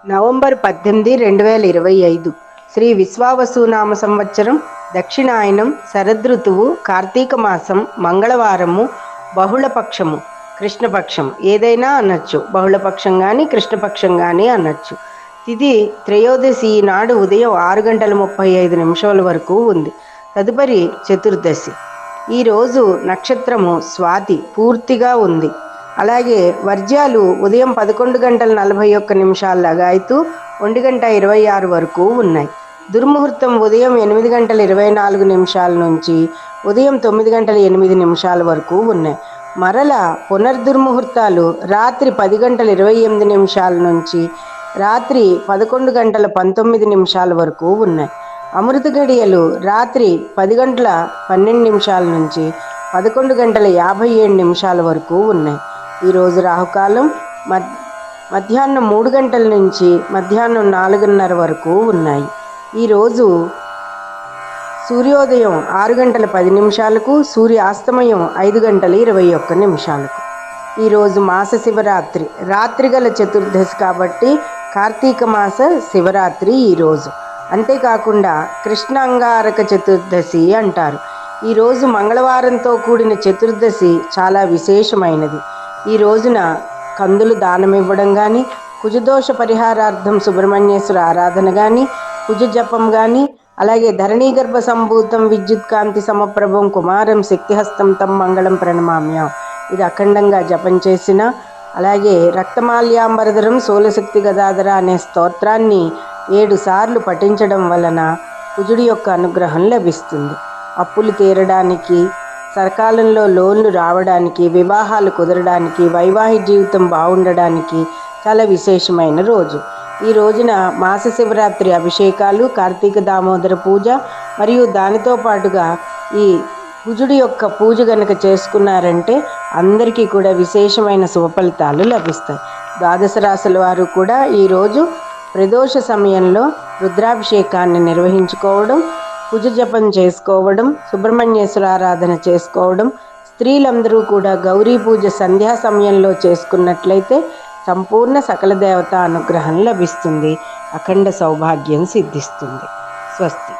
November 18, 2025 Shri విశ్వావసునామ సంవత్సరం దక్షిణాయనం శరదృతువు కార్తీక మాసం మంగళవారము బహుళపక్షము కృష్ణపక్షం ఏదైనా అనొచ్చు. బహుళపక్షం కానీ కృష్ణపక్షం కానీ అనొచ్చు. తిథి త్రయోదశి నాడు ఉదయం 6:35 వరకు ఉంది. తదుపరి చతుర్దశి. ఈరోజు నక్షత్రము స్వాతి పూర్తిగా ఉంది. అలాగే వర్జ్యాలు ఉదయం 11:41 లగాయతూ 1:26 వరకు ఉన్నాయి. దుర్ముహూర్తం ఉదయం 8:24 నుంచి ఉదయం 9:08 వరకు ఉన్నాయి. మరల పునర్దుర్ముహూర్తాలు రాత్రి 10:28 నుంచి రాత్రి 11:19 వరకు ఉన్నాయి. అమృత గడియలు రాత్రి 10:12 నుంచి 11:57 వరకు ఉన్నాయి. ఈరోజు రాహుకాలం మధ్యాహ్నం 3 గంటల నుంచి మధ్యాహ్నం 4:30 వరకు ఉన్నాయి. ఈరోజు సూర్యోదయం 6:10 సూర్యాస్తమయం 5:21. ఈరోజు మాస శివరాత్రి రాత్రిగల చతుర్దశి కాబట్టి కార్తీక మాస శివరాత్రి ఈరోజు. అంతేకాకుండా కృష్ణాంగారక చతుర్దశి అంటారు. ఈరోజు మంగళవారంతో కూడిన చతుర్దశి చాలా విశేషమైనది. ఈ రోజున కందులు దానం ఇవ్వడం కానీ, కుజదోష పరిహారార్థం సుబ్రహ్మణ్యేశ్వర ఆరాధన కానీ, కుజ జపం కానీ, అలాగే ధరణీగర్భ సంభూతం విద్యుత్కాంతి సమప్రభం కుమారం శక్తిహస్తం తం మంగళం ప్రణమామ్యం ఇది అఖండంగా జపం చేసిన, అలాగే రక్తమాల్యాంబరధరం సోలశక్తి గదాధర అనే స్తోత్రాన్ని 7 సార్లు పఠించడం వలన కుజుడి యొక్క అనుగ్రహం లభిస్తుంది. అప్పులు తీరడానికి, సకాలంలో లోన్లు రావడానికి, వివాహాలు కుదరడానికి, వైవాహిక జీవితం బాగుండడానికి చాలా విశేషమైన రోజు. ఈ రోజున మాస శివరాత్రి అభిషేకాలు, కార్తీక దామోదర పూజ మరియు దానితో పాటుగా ఈ కుజుడి యొక్క పూజ గనక చేసుకున్నారంటే అందరికీ కూడా విశేషమైన శుభ ఫలితాలు లభిస్తాయి. ద్వాదశ రాశుల వారు కూడా ఈరోజు ప్రదోష సమయంలో రుద్రాభిషేకాన్ని నిర్వహించుకోవడం, కుజ జపం చేసుకోవడం, సుబ్రహ్మణ్యేశ్వర ఆరాధన చేసుకోవడం, స్త్రీలందరూ కూడా గౌరీ పూజ సంధ్యా సమయంలో చేసుకున్నట్లయితే సంపూర్ణ సకల దేవత అనుగ్రహం లభిస్తుంది. అఖండ సౌభాగ్యం సిద్ధిస్తుంది. స్వస్తి.